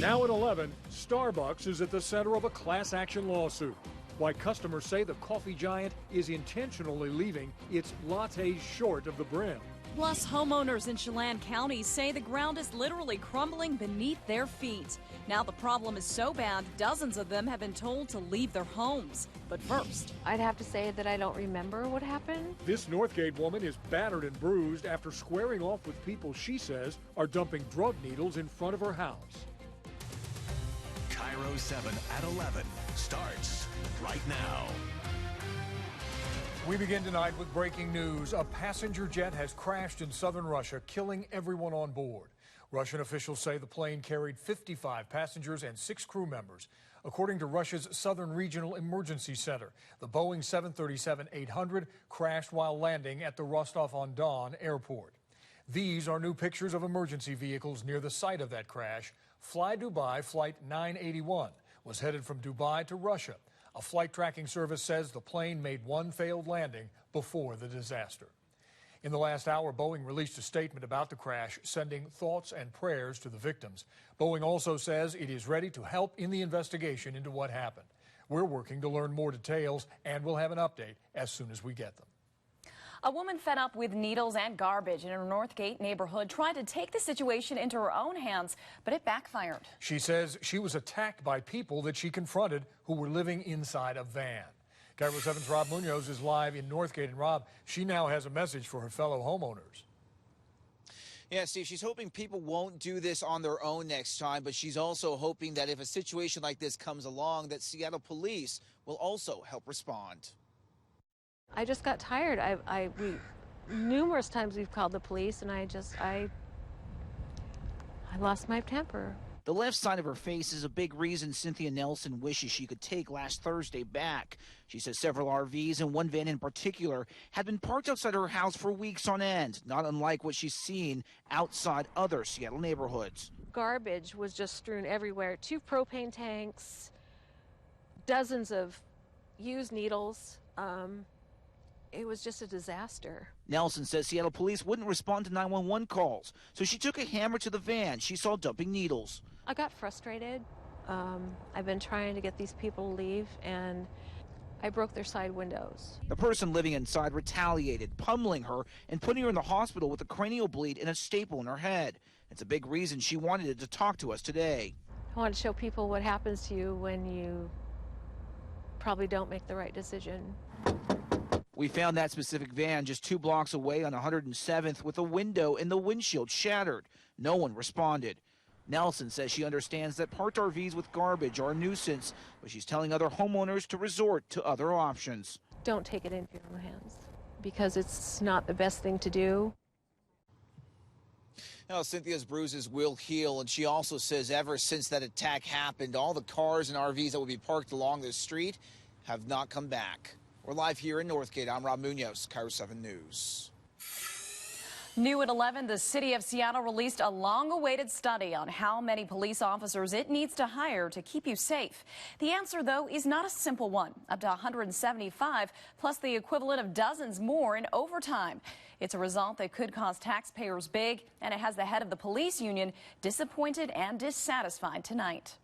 Now at 11, Starbucks is at the center of a class action lawsuit. Why customers say the coffee giant is intentionally leaving its lattes short of the brim. Plus, homeowners in Chelan County say the ground is literally crumbling beneath their feet. Now the problem is so bad, dozens of them have been told to leave their homes. But first, I'd have to say that I don't remember what happened. This Northgate woman is battered and bruised after squaring off with people she says are dumping drug needles in front of her house. Kiro 7 at 11 starts right now. We begin tonight with breaking news. A passenger jet has crashed in southern Russia, killing everyone on board. Russian officials say the plane carried 55 passengers and 6 crew members. According to Russia's Southern Regional Emergency Center, the Boeing 737-800 crashed while landing at the Rostov-on-Don airport. These are new pictures of emergency vehicles near the site of that crash. Fly Dubai Flight 981 was headed from Dubai to Russia. A flight tracking service says the plane made one failed landing before the disaster. In the last hour, Boeing released a statement about the crash, sending thoughts and prayers to the victims. Boeing also says it is ready to help in the investigation into what happened. We're working to learn more details, and we'll have an update as soon as we get them. a woman fed up with needles and garbage in her Northgate neighborhood tried to take the situation into her own hands, but it backfired. She says she was attacked by people that she confronted who were living inside a van. Kiro 7's Rob Munoz is live in Northgate. And Rob, she now has a message for her fellow homeowners. Yeah, Steve, she's hoping people won't do this on their own next time, but she's also hoping that if a situation like this comes along, that Seattle police will also help respond. I just got tired. Numerous times we've called the police, and I lost my temper. The left side of her face is a big reason Cynthia Nelson wishes she could take last Thursday back. She says several RVs and one van in particular had been parked outside her house for weeks on end, not unlike what she's seen outside other Seattle neighborhoods. Garbage was just strewn everywhere. 2 propane tanks, dozens of used needles. It was just a disaster. Nelson says Seattle police wouldn't respond to 911 calls, so she took a hammer to the van she saw dumping needles. I got frustrated. I've been trying to get these people to leave, and I broke their side windows. The person living inside retaliated, pummeling her and putting her in the hospital with a cranial bleed and a staple in her head. It's a big reason she wanted to talk to us today. I want to show people what happens to you when you probably don't make the right decision. We found that specific van just 2 blocks away on 107th with a window and the windshield shattered. No one responded. Nelson says she understands that parked RVs with garbage are a nuisance, but she's telling other homeowners to resort to other options. Don't take it into your own hands, because it's not the best thing to do. Now, Cynthia's bruises will heal, and she also says ever since that attack happened, all the cars and RVs that would be parked along the street have not come back. We're live here in Northgate. I'm Rob Munoz, Kiro 7 News. New at 11, the city of Seattle released a long-awaited study on how many police officers it needs to hire to keep you safe. The answer, though, is not a simple one. Up to 175, plus the equivalent of dozens more in overtime. It's a result that could cost taxpayers big, and it has the head of the police union disappointed and dissatisfied tonight.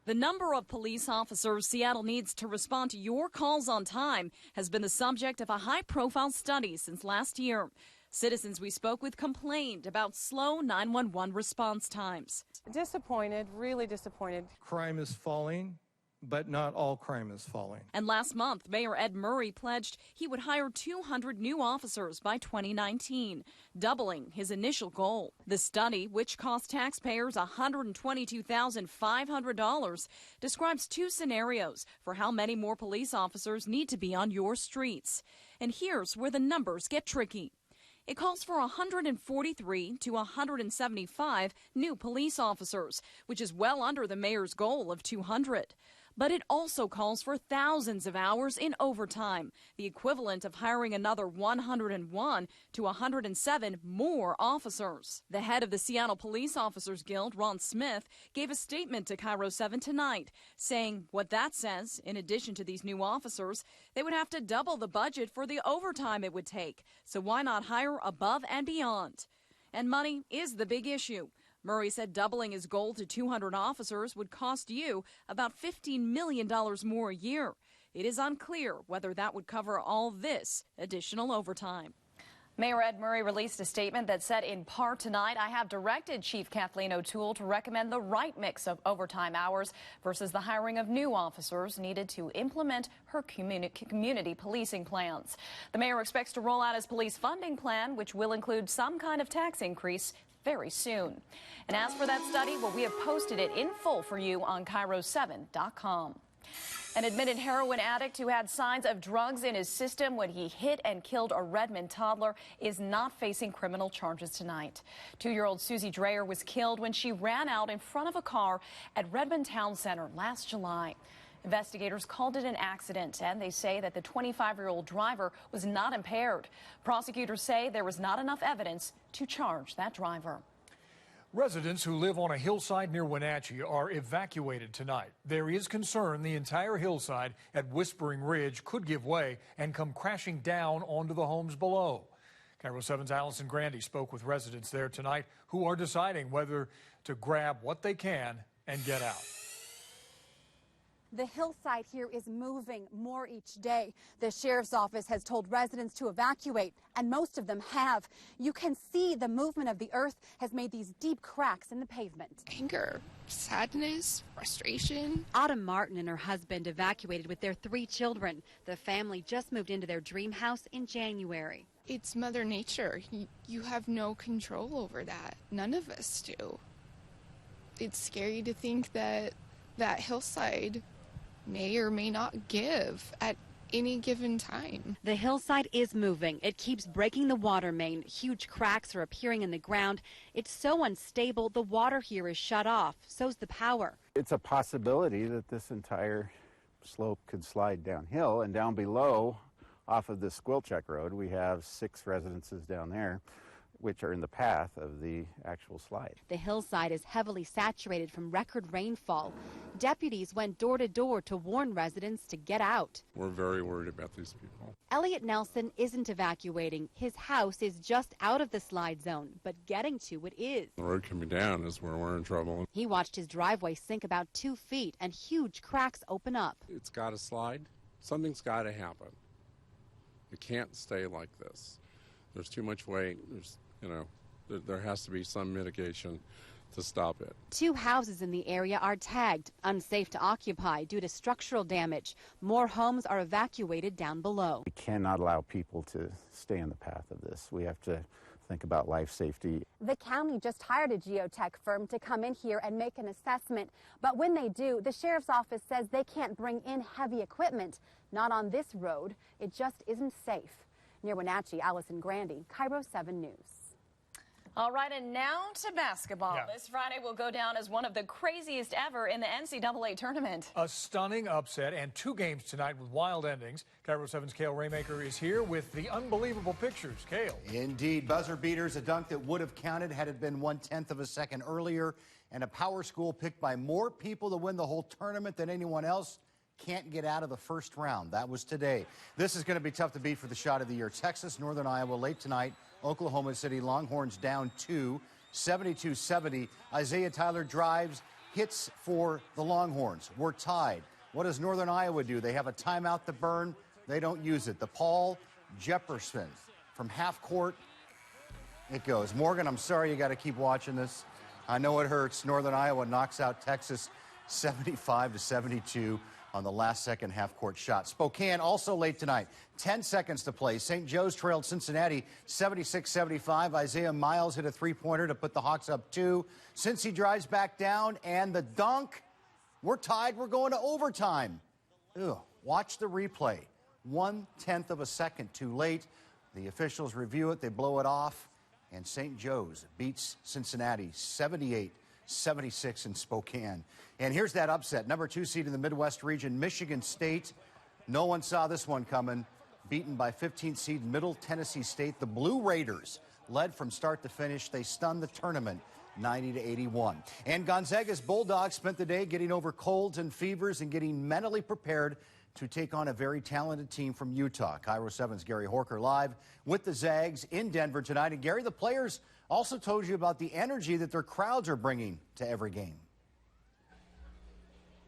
The number of police officers Seattle needs to respond to your calls on time has been the subject of a high-profile study since last year. Citizens we spoke with complained about slow 911 response times. Disappointed, really disappointed. Crime is falling, but not all crime is falling. And last month, Mayor Ed Murray pledged he would hire 200 new officers by 2019, doubling his initial goal. The study, which cost taxpayers $122,500, describes 2 scenarios for how many more police officers need to be on your streets. And here's where the numbers get tricky. It calls for 143 to 175 new police officers, which is well under the mayor's goal of 200. But it also calls for thousands of hours in overtime, the equivalent of hiring another 101 to 107 more officers. The head of the Seattle Police Officers Guild, Ron Smith, gave a statement to Kiro 7 tonight, saying what that says, in addition to these new officers, they would have to double the budget for the overtime it would take. So why not hire above and beyond? And money is the big issue. Murray said doubling his goal to 200 officers would cost you about $15 million more a year. It is unclear whether that would cover all this additional overtime. Mayor Ed Murray released a statement that said in part tonight, I have directed Chief Kathleen O'Toole to recommend the right mix of overtime hours versus the hiring of new officers needed to implement her community policing plans. The mayor expects to roll out his police funding plan, which will include some kind of tax increase very soon. And as for that study, well, we have posted it in full for you on Kiro7.com. An admitted heroin addict who had signs of drugs in his system when he hit and killed a Redmond toddler is not facing criminal charges tonight. 2-year-old Susie Dreyer was killed when she ran out in front of a car at Redmond Town Center last July. Investigators called it an accident, and they say that the 25-year-old driver was not impaired. Prosecutors say there was not enough evidence to charge that driver. Residents who live on a hillside near Wenatchee are evacuated tonight. There is concern the entire hillside at Whispering Ridge could give way and come crashing down onto the homes below. Kiro 7's Allison Grandy spoke with residents there tonight who are deciding whether to grab what they can and get out. The hillside here is moving more each day. The sheriff's office has told residents to evacuate, and most of them have. You can see the movement of the earth has made these deep cracks in the pavement. Anger, sadness, frustration. Autumn Martin and her husband evacuated with their 3 children. The family just moved into their dream house in January. It's Mother Nature. You have no control over that. None of us do. It's scary to think that that hillside may or may not give at any given time. The hillside is moving. It keeps breaking the water main. Huge cracks are appearing in the ground. It's so unstable, the water here is shut off. So's the power. It's a possibility that this entire slope could slide downhill, and down below, off of the Squilchuck Road, we have 6 residences down there which are in the path of the actual slide. The hillside is heavily saturated from record rainfall. Deputies went door to door to warn residents to get out. We're very worried about these people. Elliot Nelson isn't evacuating. His house is just out of the slide zone, but getting to it is. The road coming down is where we're in trouble. He watched his driveway sink about 2 feet and huge cracks open up. It's got to slide. Something's got to happen. It can't stay like this. There's too much weight. There has to be some mitigation to stop it. 2 houses in the area are tagged, unsafe to occupy due to structural damage. More homes are evacuated down below. We cannot allow people to stay in the path of this. We have to think about life safety. The county just hired a geotech firm to come in here and make an assessment. But when they do, the sheriff's office says they can't bring in heavy equipment. Not on this road. It just isn't safe. Near Wenatchee, Allison Grandy, Kiro 7 News. All right, and now to basketball. Yeah. This Friday will go down as one of the craziest ever in the NCAA tournament. A stunning upset and 2 games tonight with wild endings. Kiro 7's Cale Raymaker is here with the unbelievable pictures. Cale. Indeed, buzzer beaters, a dunk that would have counted had it been 1/10 of a second earlier, and a power school picked by more people to win the whole tournament than anyone else can't get out of the first round. That was today. This is going to be tough to beat for the shot of the year. Texas, Northern Iowa late tonight. Oklahoma City Longhorns down 2, 72-70. Isaiah Tyler drives, hits for the Longhorns. We're tied. What does Northern Iowa do? They have a timeout to burn. They don't use it. The Paul Jefferson from half court. It goes. Morgan, I'm sorry you got to keep watching this. I know it hurts. Northern Iowa knocks out Texas 75-72. On the last second half-court shot. Spokane also late tonight. 10 seconds to play. St. Joe's trailed Cincinnati 76-75. Isaiah Miles hit a 3-pointer to put the Hawks up 2. Cincy drives back down, and the dunk. We're tied. We're going to overtime. Ugh. Watch the replay. 1/10 of a second too late. The officials review it. They blow it off. And St. Joe's beats Cincinnati 78-76 in Spokane. And here's that upset. Number 2 seed in the Midwest region, Michigan State. No one saw this one coming. Beaten by 15th seed Middle Tennessee State. The Blue Raiders led from start to finish. They stunned the tournament 90-81. And Gonzaga's Bulldogs spent the day getting over colds and fevers and getting mentally prepared to take on a very talented team from Utah. Kiro 7's Gary Horker live with the Zags in Denver tonight. And Gary, the players Also told you about the energy that their crowds are bringing to every game.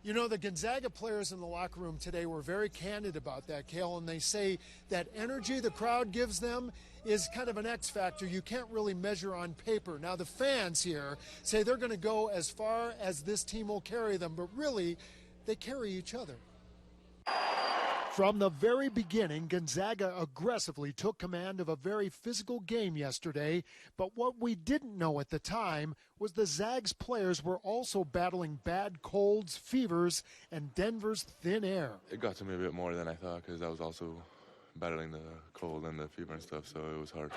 You know, the Gonzaga players in the locker room today were very candid about that, Cale, and they say that energy the crowd gives them is kind of an X factor you can't really measure on paper. Now, the fans here say they're going to go as far as this team will carry them, but really, they carry each other. From the very beginning, Gonzaga aggressively took command of a very physical game yesterday, but what we didn't know at the time was the Zags players were also battling bad colds, fevers, and Denver's thin air. It got to me a bit more than I thought because I was also battling the cold and the fever and stuff, so it was hard.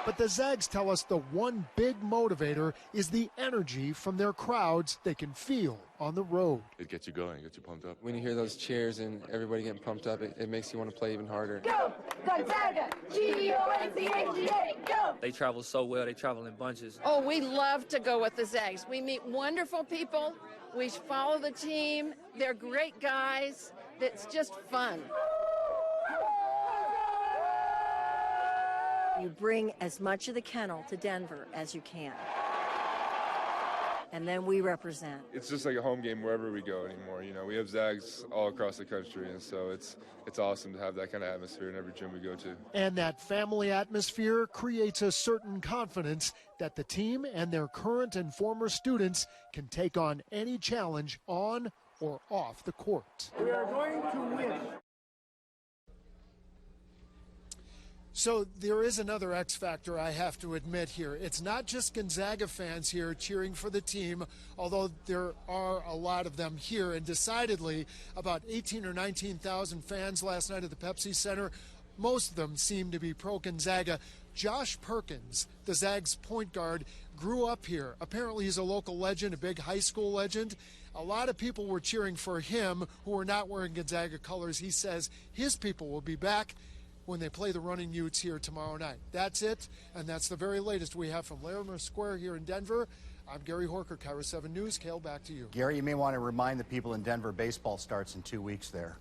But the Zags tell us the one big motivator is the energy from their crowds they can feel on the road. It gets you going, it gets you pumped up. When you hear those cheers and everybody getting pumped up, it makes you want to play even harder. Go! Gonzaga! G-O-N-Z-A-G-A! Go! They travel so well, they travel in bunches. Oh, we love to go with the Zags. We meet wonderful people. We follow the team. They're great guys. It's just fun. You bring as much of the kennel to Denver as you can. And then we represent. It's just like a home game wherever we go anymore. You know, we have Zags all across the country, and so it's awesome to have that kind of atmosphere in every gym we go to. And that family atmosphere creates a certain confidence that the team and their current and former students can take on any challenge on or off the court. We are going to win. So there is another X factor I have to admit here. It's not just Gonzaga fans here cheering for the team, although there are a lot of them here, and decidedly about 18 or 19,000 fans last night at the Pepsi Center. Most of them seem to be pro-Gonzaga. Josh Perkins, the Zags point guard, grew up here. Apparently he's a local legend, a big high school legend. A lot of people were cheering for him who were not wearing Gonzaga colors. He says his people will be back when they play the Running Utes here tomorrow night. That's it, and that's the very latest we have from Larimer Square here in Denver. I'm Gary Horker, Kiro 7 News. Cale, back to you. Gary, you may want to remind the people in Denver baseball starts in 2 weeks there.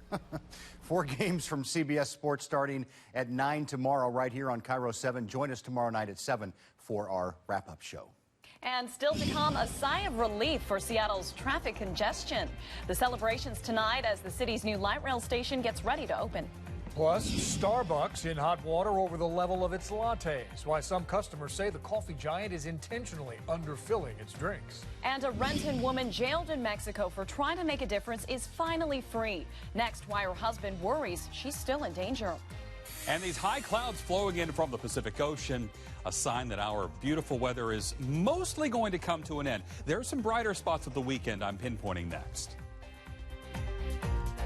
4 games from CBS Sports starting at 9 tomorrow right here on Kiro 7. Join us tomorrow night at 7 for our wrap-up show. And still to come, a sigh of relief for Seattle's traffic congestion. The celebrations tonight as the city's new light rail station gets ready to open. Plus, Starbucks in hot water over the level of its lattes. Why some customers say the coffee giant is intentionally underfilling its drinks. And a Renton woman jailed in Mexico for trying to make a difference is finally free. Next, why her husband worries she's still in danger. And these high clouds flowing in from the Pacific Ocean, a sign that our beautiful weather is mostly going to come to an end. There are some brighter spots of the weekend I'm pinpointing next.